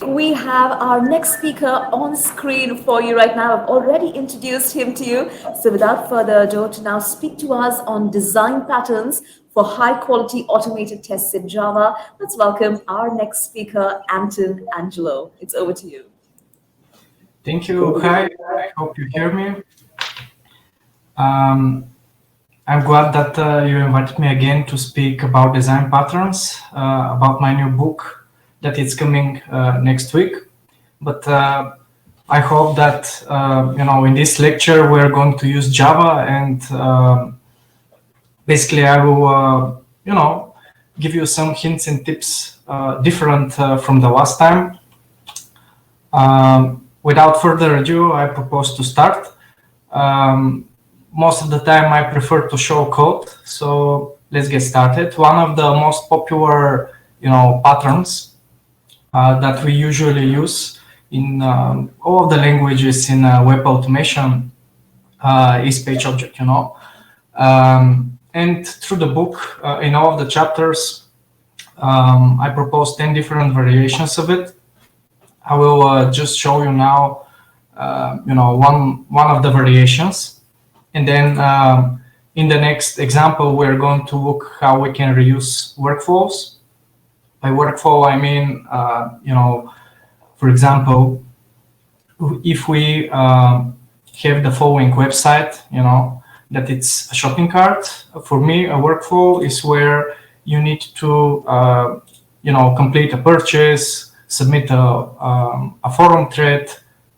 we have our next speaker on screen for you right now. I've already introduced him to you. So without further ado, to now speak to us on design patterns for high quality automated tests in Java, let's welcome our next speaker, Anton Angelov. It's over to you. Thank you. Hi, I hope you hear me. I'm glad that you invited me again to speak about design patterns, about my new book that is coming next week. But I hope that, in this lecture, we're going to use Java, and basically I will, give you some hints and tips different from the last time. Without further ado, I propose to start. Most of the time I prefer to show code, so let's get started. One of the most popular, patterns that we usually use in all of the languages in web automation is page object, and through the book, in all of the chapters, I propose 10 different variations of it. I will just show you now, one of the variations. And then in the next example, we're going to look how we can reuse workflows. By workflow, I mean, for example, if we have the following website, that it's a shopping cart. For me, a workflow is where you need to, complete a purchase, submit a forum thread,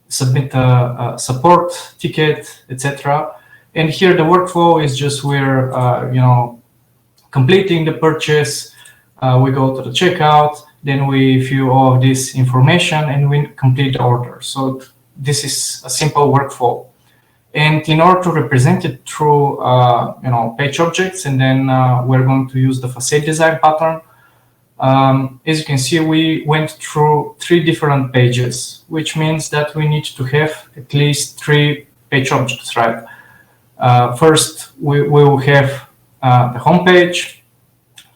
submit a support ticket, etc. And here the workflow is just where, completing the purchase, we go to the checkout, then we fill all of this information and we complete the order. So this is a simple workflow. And in order to represent it through, page objects, and then we're going to use the facade design pattern. As you can see, we went through 3 different pages, which means that we need to have at least 3 page objects, right? First, we will have the home page,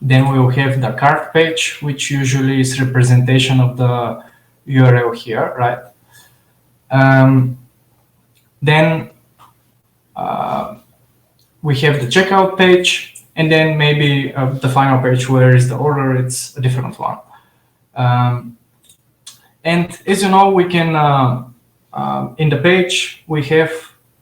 then we will have the cart page, which usually is representation of the URL here, right? Then we have the checkout page, and then maybe the final page where is the order, it's a different one. And as you know, we can, in the page, we have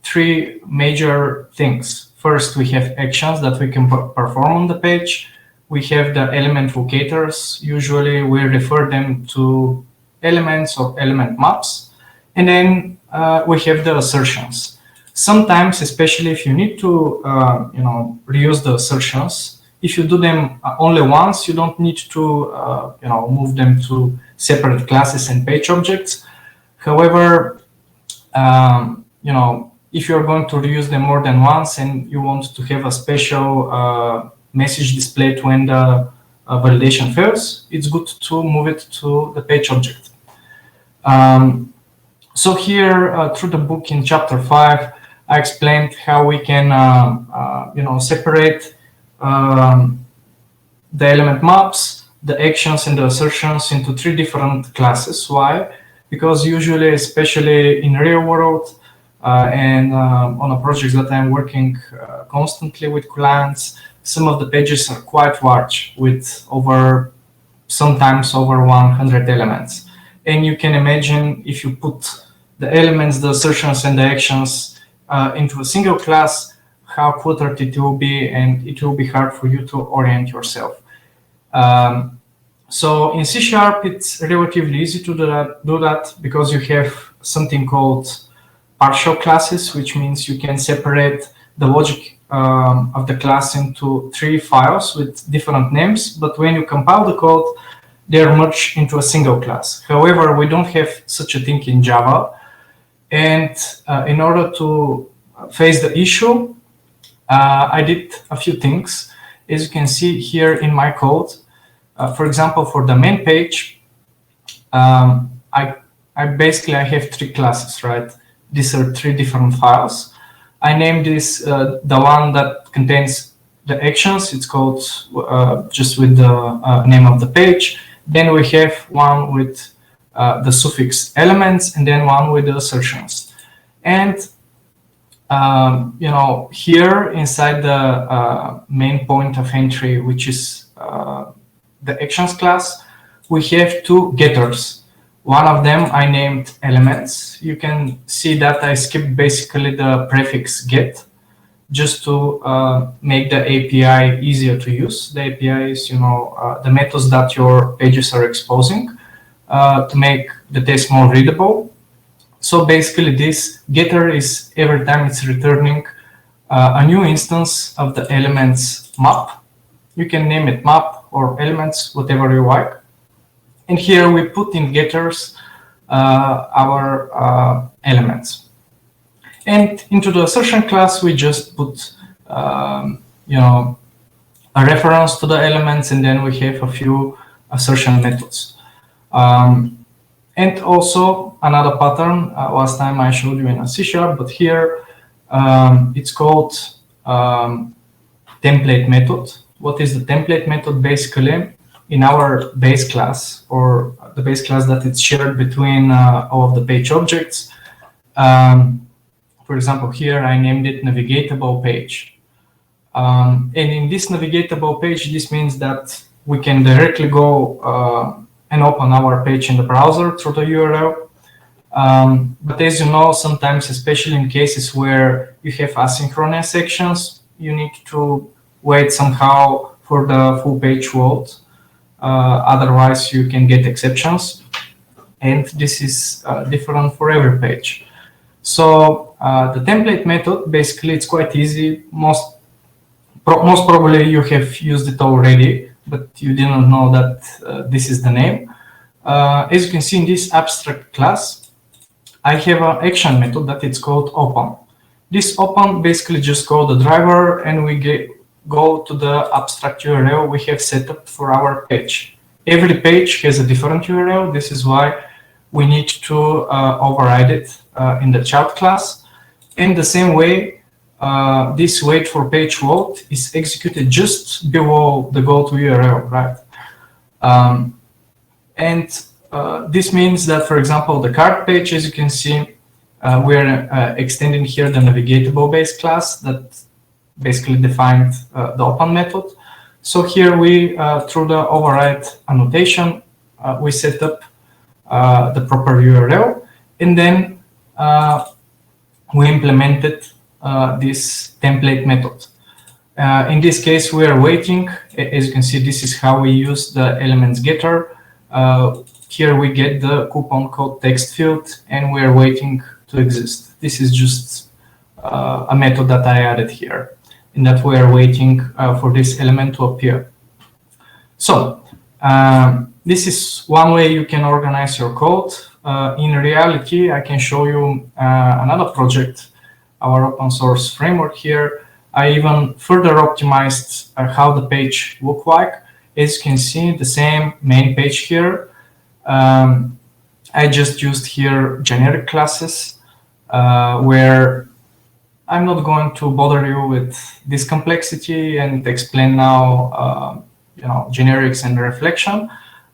3 major things. First, we have actions that we can perform on the page. We have the element locators. Usually we refer them to elements or element maps. And then we have the assertions. Sometimes, especially if you need to, reuse the assertions, if you do them only once, you don't need to, move them to separate classes and page objects. However, if you're going to reuse them more than once and you want to have a special message displayed when the validation fails, it's good to move it to the page object. So here, through the book in chapter 5, I explained how we can, separate the element maps, the actions, and the assertions into 3 different classes. Why? Because usually, especially in real world, and on a project that I'm working constantly with clients, some of the pages are quite large, with sometimes over 100 elements. And you can imagine if you put the elements, the assertions, and the actions into a single class, how cluttered it will be, and it will be hard for you to orient yourself. So in C#, it's relatively easy to do that because you have something called partial classes, which means you can separate the logic of the class into 3 files with different names, but when you compile the code, they are merged into a single class. However, we don't have such a thing in Java, and in order to face the issue, I did a few things. As you can see here in my code, for example, for the main page, I basically have 3 classes, right? These are 3 different files. I named this the one that contains the actions. It's called just with the name of the page. Then we have one with the suffix elements, and then one with the assertions. And here inside the main point of entry, which is the actions class, we have two getters. One of them I named elements. You can see that I skipped basically the prefix get, just to make the API easier to use. The API is, the methods that your pages are exposing to make the text more readable. So basically this getter is every time it's returning a new instance of the elements map. You can name it map or elements, whatever you like. And here we put in getters our elements. And into the assertion class, we just put, a reference to the elements, and then we have a few assertion methods. And also another pattern, last time I showed you in a C#, but here it's called template method. What is the template method? Basically, in our base class, or the base class that it's shared between all of the page objects, for example, here I named it navigatable page. And in this navigatable page, this means that we can directly go and open our page in the browser through the URL. But as you know, sometimes, especially in cases where you have asynchronous sections, you need to wait somehow for the full page load. Otherwise, you can get exceptions. And this is different for every page. So the template method, basically, it's quite easy. Most probably you have used it already, but you didn't know that this is the name. As you can see in this abstract class, I have an action method that it's called open. This open basically just call the driver, and we go to the abstract URL we have set up for our page. Every page has a different URL. This is why we need to override it in the child class. In the same way, this wait for page load is executed just below the go to URL, right? This means that, for example, the cart page, as you can see, we're extending here the navigatable base class that basically defined the open method. So here we, through the override annotation, we set up the proper URL, and then we implemented this template method. In this case, we are waiting. As you can see, this is how we use the elements getter. Here we get the coupon code text field, and we are waiting to exist. This is just a method that I added here, in that we are waiting for this element to appear. So this is one way you can organize your code. In reality, I can show you another project, our open source framework here. I even further optimized how the page look like. As you can see, the same main page here. I just used here generic classes where I'm not going to bother you with this complexity and explain now generics and reflection,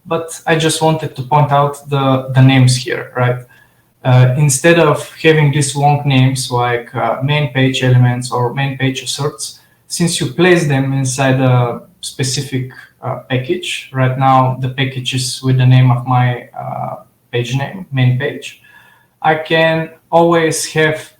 but I just wanted to point out the names here, right? Instead of having these long names like main page elements or main page asserts, since you place them inside a specific package, right now the package is with the name of my page name, main page, I can always have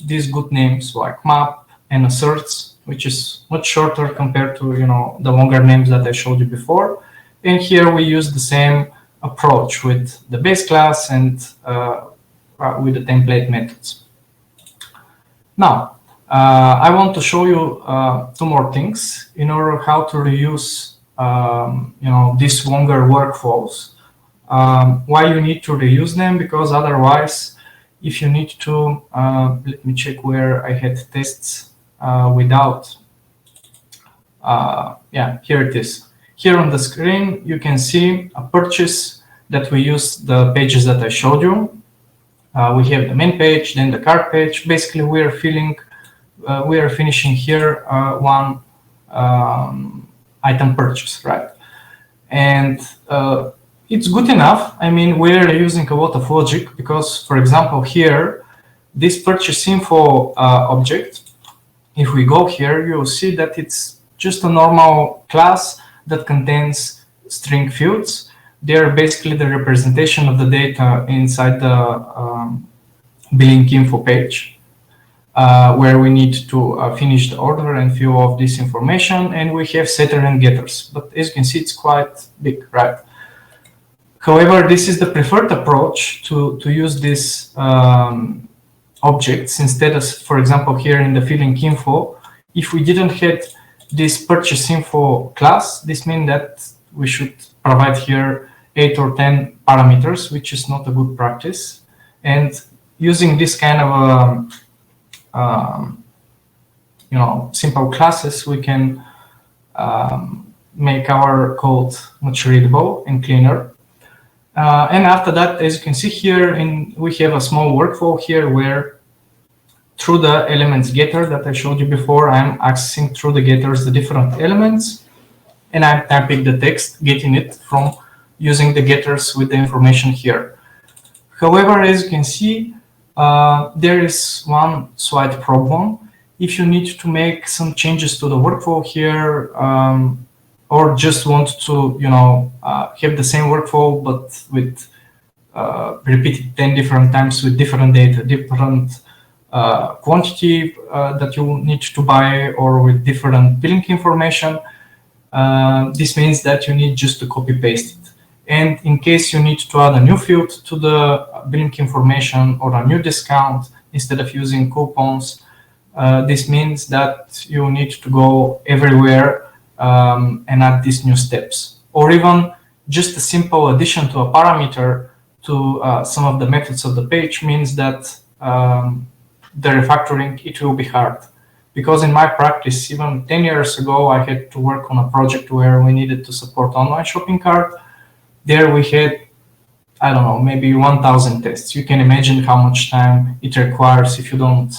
these good names like map and asserts, which is much shorter compared to the longer names that I showed you before. And here we use the same approach with the base class and with the template methods. Now, I want to show you two more things in order how to reuse these longer workflows. Why you need to reuse them? Because otherwise, if you need to, let me check where I had tests without. Yeah, here it is. Here on the screen, you can see a purchase that we use the pages that I showed you. We have the main page, then the cart page. Basically, we are finishing here one item purchase, right? And it's good enough. I mean, we're using a lot of logic because, for example, here, this purchase info object, if we go here, you'll see that it's just a normal class that contains string fields. They're basically the representation of the data inside the billing info page, where we need to finish the order and fill all of this information, and we have setter and getters. But as you can see, it's quite big, right? However, this is the preferred approach to use these objects instead of, for example, here in the filling info. If we didn't have this purchase info class, this means that we should provide here 8 or 10 parameters, which is not a good practice. And using this kind of simple classes, we can make our code much readable and cleaner. And after that, as you can see here, we have a small workflow here where through the elements getter that I showed you before, I'm accessing through the getters the different elements, and I'm typing the text, getting it from using the getters with the information here. However, as you can see, there is one slight problem. If you need to make some changes to the workflow here, or just want to, have the same workflow, but with repeated 10 different times with different data, different quantity that you need to buy, or with different billing information, this means that you need just to copy paste it. And in case you need to add a new field to the billing information or a new discount instead of using coupons, this means that you need to go everywhere and add these new steps. Or even just a simple addition to a parameter to some of the methods of the page means that the refactoring, it will be hard. Because in my practice, even 10 years ago, I had to work on a project where we needed to support online shopping cart. There we had, I don't know, maybe 1,000 tests. You can imagine how much time it requires if you don't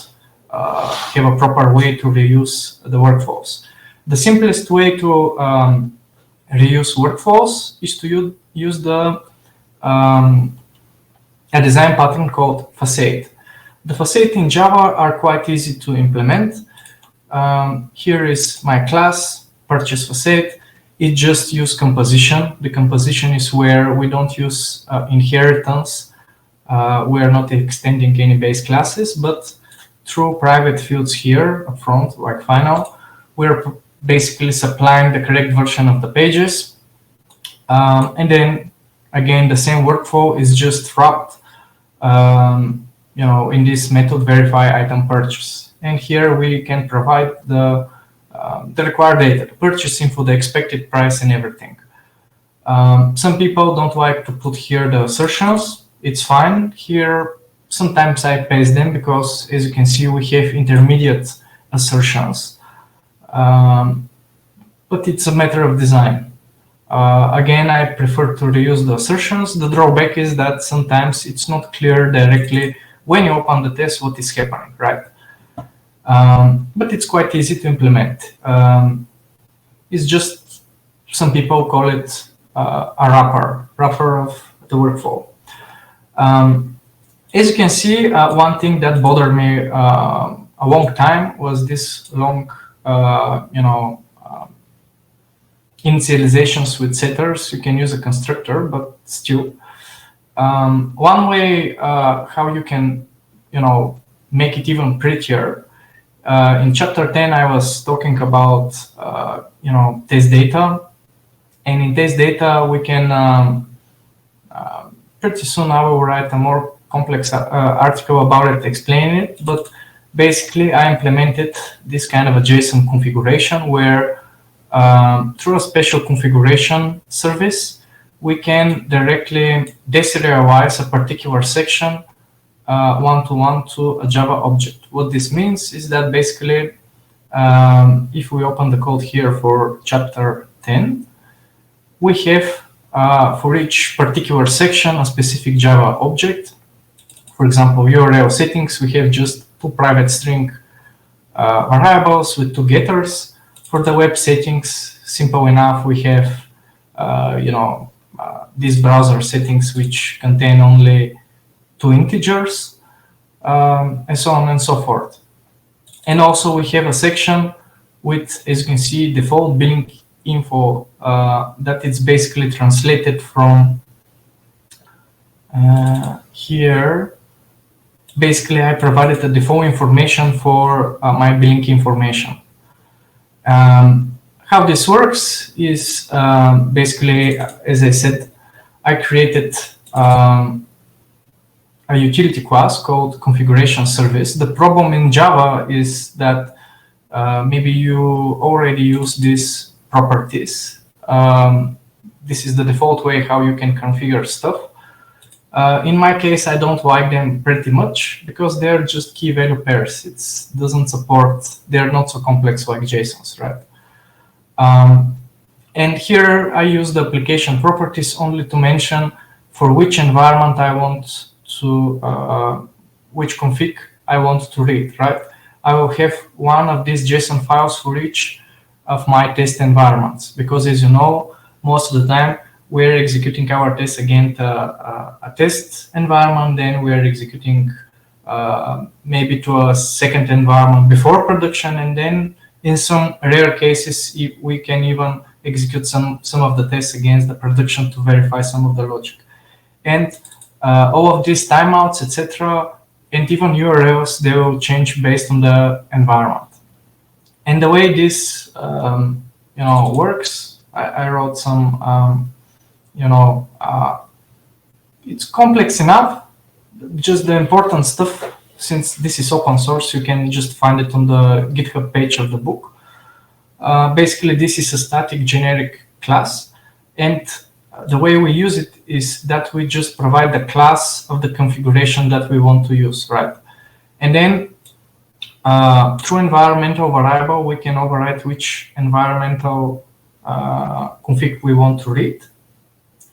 have a proper way to reuse the workflows. The simplest way to reuse workflows is to use a design pattern called Facade. The Facade in Java are quite easy to implement. Here is my class, purchase Facade. It just uses composition. The composition is where we don't use inheritance. We are not extending any base classes, but through private fields here up front, like final, we're basically supplying the correct version of the pages. And then again, the same workflow is just wrapped in this method verify item purchase. And here we can provide the required data, the purchase info, the expected price, and everything. Some people don't like to put here the assertions. It's fine. Here, sometimes I paste them because, as you can see, we have intermediate assertions. But it's a matter of design. Again, I prefer to reuse the assertions. The drawback is that sometimes it's not clear directly when you open the test what is happening, right? But it's quite easy to implement. It's just, some people call it a wrapper of the workflow. As you can see, one thing that bothered me a long time was this long, initializations with setters. You can use a constructor, but still. One way how you can, make it even prettier. In chapter 10, I was talking about, test data. And in test data, we can, pretty soon I will write a more complex article about it, explaining it. But basically, I implemented this kind of a JSON configuration where through a special configuration service, we can directly deserialize a particular section one-to-one to a Java object. What this means is that basically, if we open the code here for chapter 10, we have for each particular section a specific Java object. For example, URL settings, we have just 2 private string variables with 2 getters. For the web settings, simple enough, we have these browser settings which contain only 2 integers, and so on and so forth. And also we have a section with, as you can see, default billing info that it's basically translated from here. Basically, I provided the default information for my billing information. How this works is basically, as I said, I created a utility class called configuration service. The problem in Java is that maybe you already use these properties. This is the default way how you can configure stuff. In my case, I don't like them pretty much because they're just key value pairs. It doesn't support, they're not so complex like JSONs, right? And here I use the application properties only to mention for which environment I want to, which config I want to read, right? I will have one of these JSON files for each of my test environments, because as you know, most of the time we're executing our tests against a test environment, then we're executing maybe to a second environment before production, and then in some rare cases we can even execute some of the tests against the production to verify some of the logic. And all of these timeouts, etc., and even URLs, they will change based on the environment. And the way this works, I wrote some it's complex enough. Just the important stuff, since this is open source, you can just find it on the GitHub page of the book. Basically, this is a static generic class, and the way we use it is that we just provide the class of the configuration that we want to use, right? And then through environmental variable, we can override which environmental config we want to read,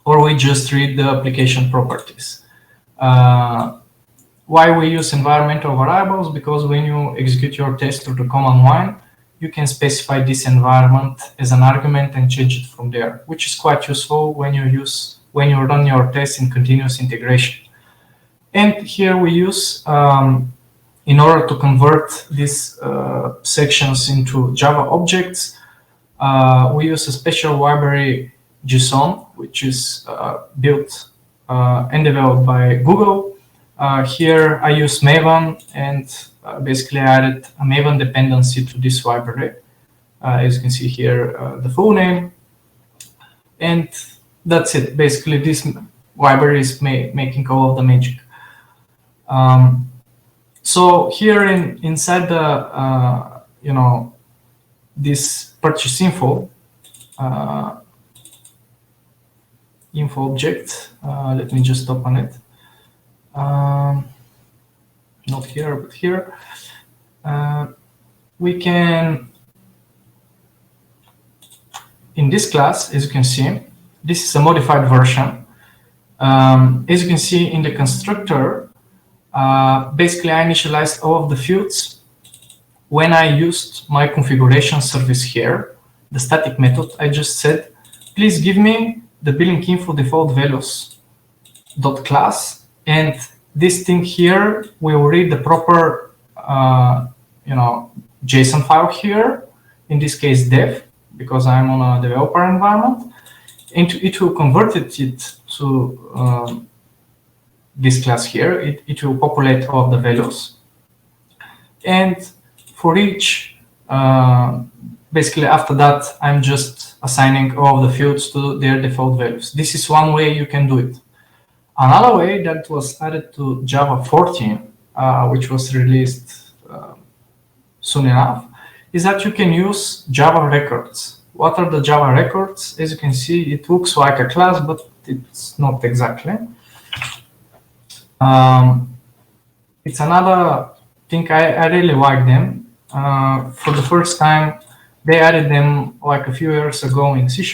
or we just read the application properties. Why we use environmental variables? Because when you execute your test through the command line, you can specify this environment as an argument and change it from there, which is quite useful when you run your tests in continuous integration. And here we use, in order to convert these sections into Java objects, we use a special library JSON, which is built and developed by Google. Here I use Maven, and basically I added a Maven dependency to this library. As you can see here, the full name. And that's it. Basically, this library is making all of the magic. So here inside the, this purchase info object, let me just open it. Not here, but here. We can, in this class, as you can see, this is a modified version. As you can see in the constructor, basically I initialized all of the fields when I used my configuration service here, the static method. I just said, please give me the billing info default values dot class, and this thing here will read the proper JSON file here, in this case dev, because I'm on a developer environment, and it will convert it to this class here. It will populate all of the values, and for each, basically after that, I'm just assigning all of the fields to their default values. This is one way you can do it. Another way that was added to Java 14, which was released soon enough, is that you can use Java records. What are the Java records? As you can see, it looks like a class, but it's not exactly. It's another thing. I really like them. For the first time, they added them like a few years ago in C#.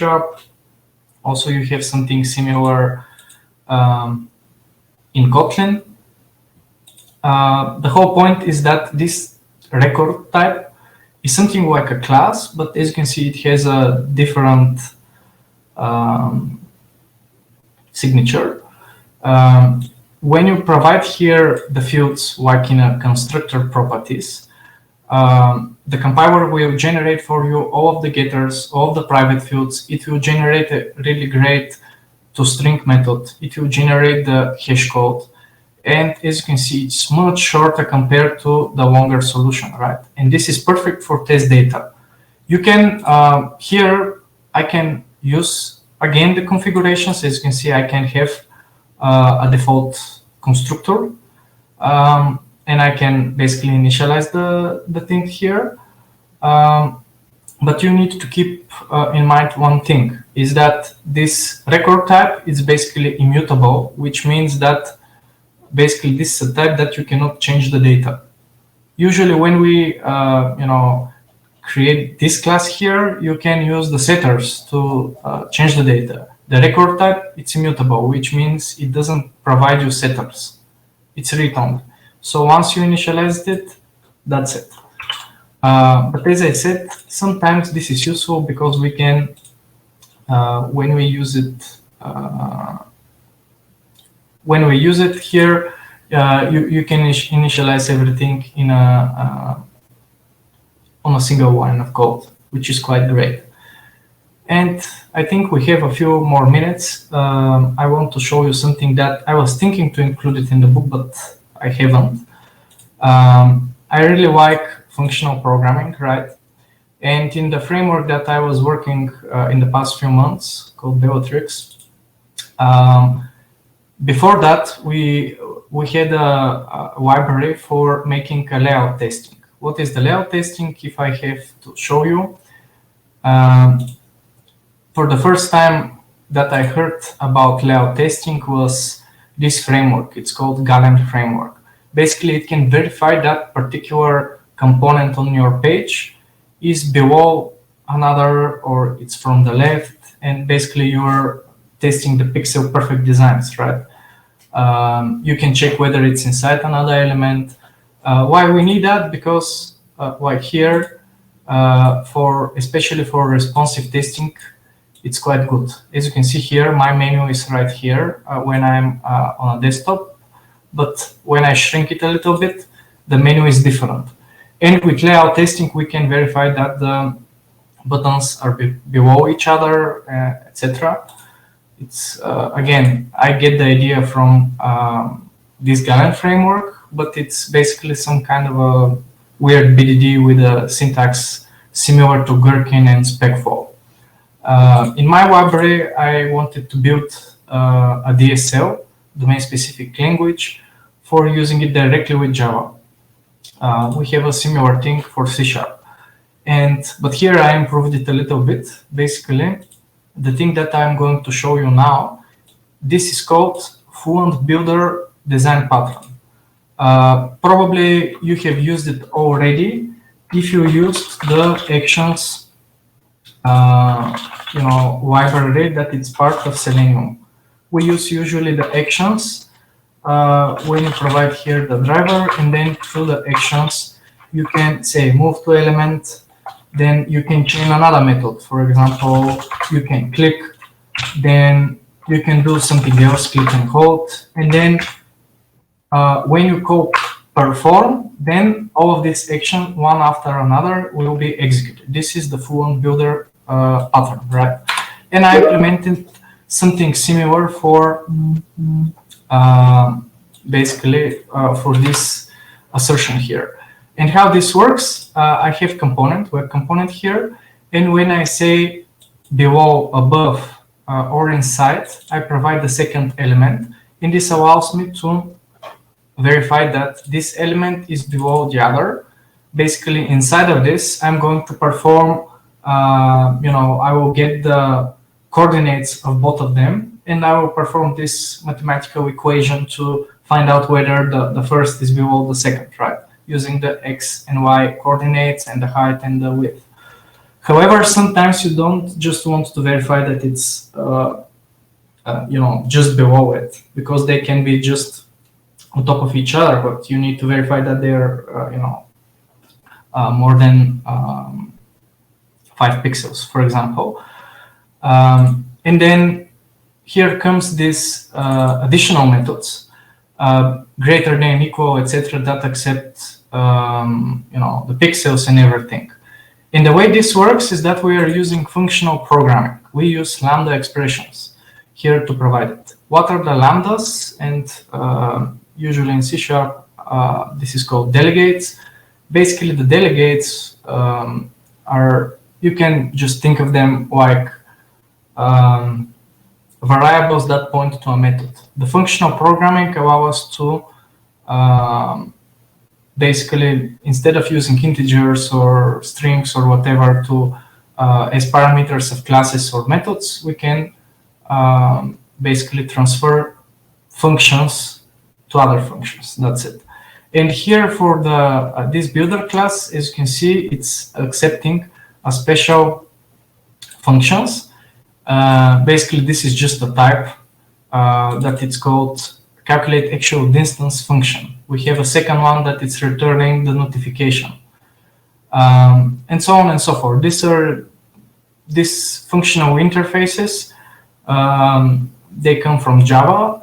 Also, you have something similar in Kotlin. The whole point is that this record type is something like a class, but as you can see, it has a different signature. When you provide here the fields like in a constructor properties, the compiler will generate for you all of the getters, all of the private fields. It will generate a really great toString method. It will generate the hash code. And as you can see, it's much shorter compared to the longer solution, right? And this is perfect for test data. You can, here, I can use, again, the configurations. As you can see, I can have a default constructor. And I can basically initialize the thing here. But you need to keep in mind one thing, is that this record type is basically immutable, which means that basically this is a type that you cannot change the data. Usually when we create this class here, you can use the setters to change the data. The record type, it's immutable, which means it doesn't provide you setters. It's returned. So once you initialized it, that's it. But as I said, sometimes this is useful because we can, when we use it here, you can initialize everything in on a single line of code, which is quite great. And I think we have a few more minutes. I want to show you something that I was thinking to include it in the book, but I haven't. I really like functional programming, right? And in the framework that I was working in the past few months, called BELLATRIX, before that, we had a library for making a layout testing. What is the layout testing? If I have to show you, for the first time that I heard about layout testing was this framework. It's called Galen framework. Basically, it can verify that particular component on your page is below another, or it's from the left, and basically you're testing the pixel perfect designs, right? You can check whether it's inside another element. Why we need that? Because like here, especially for responsive testing, it's quite good. As you can see here, my menu is right here when I'm on a desktop, but when I shrink it a little bit, the menu is different. And with layout testing, we can verify that the buttons are below each other, etc. It's again, I get the idea from this Galen framework, but it's basically some kind of a weird BDD with a syntax similar to Gherkin and SpecFall. In my library, I wanted to build a DSL, domain-specific language, for using it directly with Java. We have a similar thing for C#. But here I improved it a little bit. Basically, the thing that I'm going to show you now, this is called Fluent Builder Design Pattern. Probably you have used it already if you used the actions library that it's part of Selenium. We use usually the actions when you provide here the driver, and then through the actions you can say move to element, then you can chain another method. For example, you can click, then you can do something else, click and hold, and then when you call perform, then all of this action one after another will be executed. This is the Fluent Builder pattern, right? And I implemented something similar for basically for this assertion here. And how this works, I have web component here, and when I say below, above, or inside, I provide the second element, and this allows me to verify that this element is below the other. Basically, inside of this, I'm going to perform, I will get the coordinates of both of them, and I will perform this mathematical equation to find out whether the first is below the second, right? Using the X and Y coordinates and the height and the width. However, sometimes you don't just want to verify that it's, just below it, because they can be just on top of each other, but you need to verify that they're, more than 5 pixels, for example. And then here comes this additional methods, greater than, equal, etc., that accept the pixels and everything. And the way this works is that we are using functional programming. We use lambda expressions here to provide it. What are the lambdas? And usually in C#, this is called delegates. Basically, the delegates are, you can just think of them like variables that point to a method. The functional programming allows us to basically, instead of using integers or strings or whatever to as parameters of classes or methods, we can basically transfer functions to other functions. That's it. And here for the this builder class, as you can see, it's accepting a special functions. Basically, this is just a type that it's called calculate actual distance function. We have a second one that it's returning the notification, and so on and so forth. These functional interfaces. They come from Java,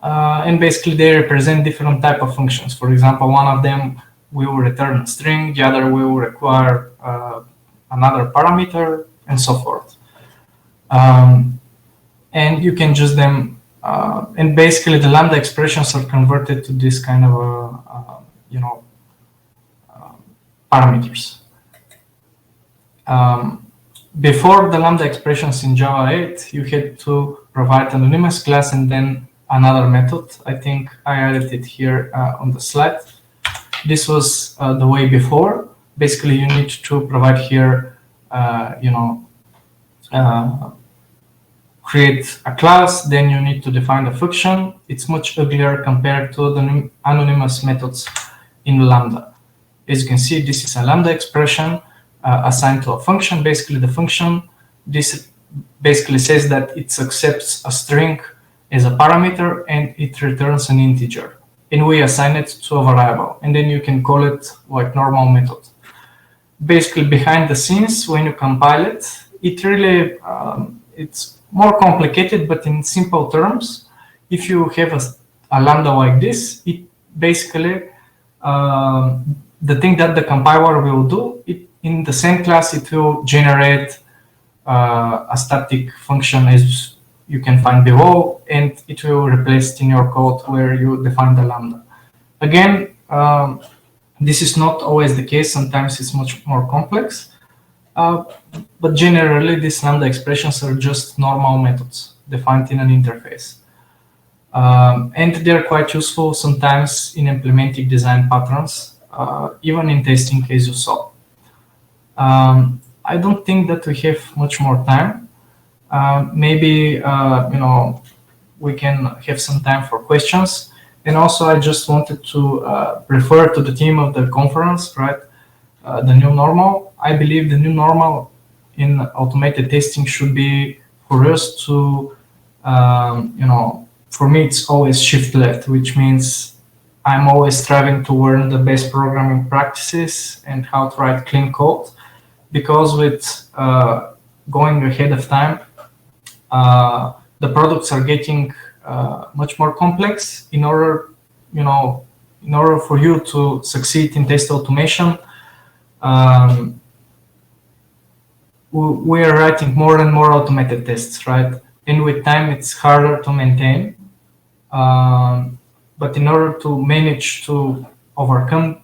and basically they represent different type of functions. For example, one of them will return a string, the other will require another parameter, and so forth. And you can use them, and basically the lambda expressions are converted to this kind of parameters. Before the lambda expressions in Java 8, you had to provide an anonymous class and then another method. I think I added it here on the slide. This was the way before. Basically, you need to provide here, create a class, then you need to define the function. It's much uglier compared to the anonymous methods in Lambda. As you can see, this is a Lambda expression assigned to a function. Basically, the function, this basically says that it accepts a string as a parameter and it returns an integer. And we assign it to a variable. And then you can call it like normal method. Basically, behind the scenes, when you compile it, it really, it's more complicated, but in simple terms, if you have a lambda like this, it basically, the thing that the compiler will do, in the same class, it will generate a static function as you can find below, and it will replace it in your code where you define the lambda. Again, this is not always the case. Sometimes it's much more complex. But generally, these lambda expressions are just normal methods defined in an interface. And they're quite useful sometimes in implementing design patterns, even in testing, as you saw. I don't think that we have much more time. Maybe we can have some time for questions. And also, I just wanted to refer to the theme of the conference, right? The new normal. I believe the new normal in automated testing should be for us to, for me, it's always shift left, which means I'm always striving to learn the best programming practices and how to write clean code. Because with going ahead of time, the products are getting much more complex. In order for you to succeed in test automation, we are writing more and more automated tests, right? And with time, it's harder to maintain. But in order to manage to overcome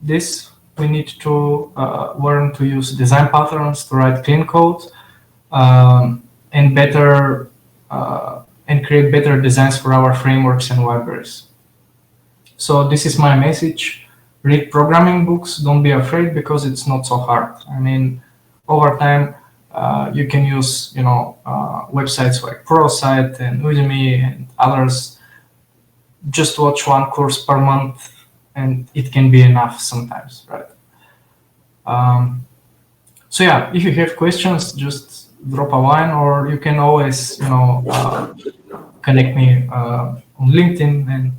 this, we need to learn to use design patterns to write clean code and better and create better designs for our frameworks and libraries. So this is my message. Read programming books. Don't be afraid because it's not so hard. I mean, over time, you can use websites like ProSite and Udemy and others. Just watch one course per month, and it can be enough sometimes, right? So yeah, if you have questions, just drop a line, or you can always, connect me on LinkedIn, and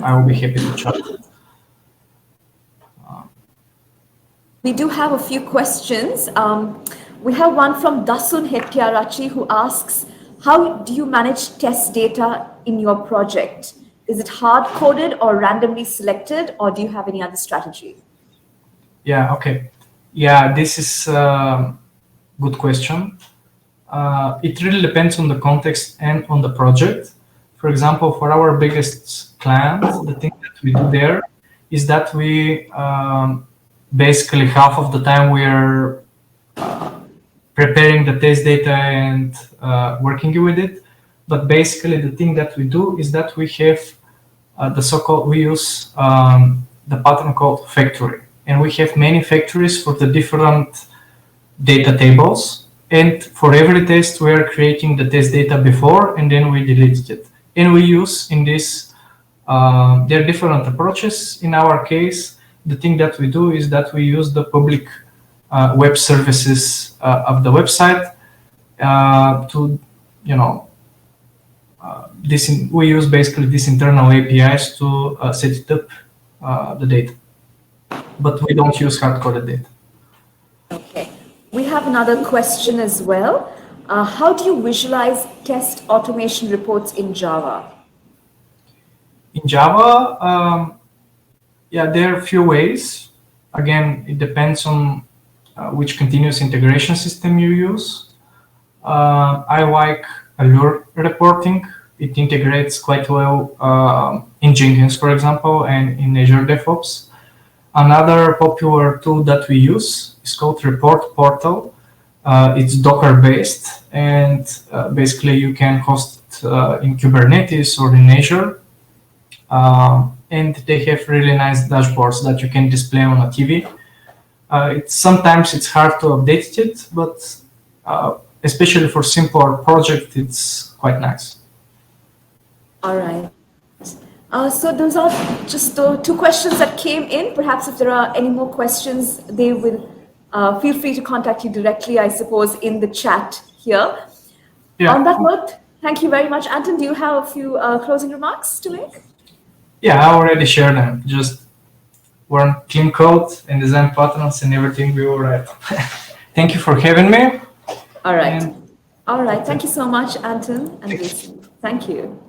I will be happy to chat. We do have a few questions. We have one from Dasun Hettiarachi who asks, how do you manage test data in your project? Is it hard-coded or randomly selected, or do you have any other strategy? Yeah, okay. Yeah, this is a good question. It really depends on the context and on the project. For example, for our biggest client, the thing that we do there is that we basically half of the time we are preparing the test data and working with it. But basically, the thing that we do is that we have the so-called, we use the pattern called factory. And we have many factories for the different data tables. And for every test, we are creating the test data before, and then we delete it. And we use in this, there are different approaches. In our case, the thing that we do is that we use the public web services of the website to, we use basically these internal APIs to set it up, the data. But we don't use hard-coded data. Okay. We have another question as well. How do you visualize test automation reports in Java? In Java, yeah, there are a few ways. Again, it depends on which continuous integration system you use. I like Allure reporting. It integrates quite well in Jenkins, for example, and in Azure DevOps. Another popular tool that we use is called Report Portal. It's Docker-based, and basically you can host it in Kubernetes or in Azure. And they have really nice dashboards that you can display on a TV. Sometimes it's hard to update it, but especially for simpler project, it's quite nice. All right. So those are just the two questions that came in. Perhaps if there are any more questions, they will feel free to contact you directly, I suppose, in the chat here. Yeah. On that note, thank you very much. Anton, do you have a few closing remarks to make? Yeah, I already shared them. Just learn clean code and design patterns and everything we will write. Thank you for having me. All right. All right. Thank you so much, Anton and Jason. Thank you.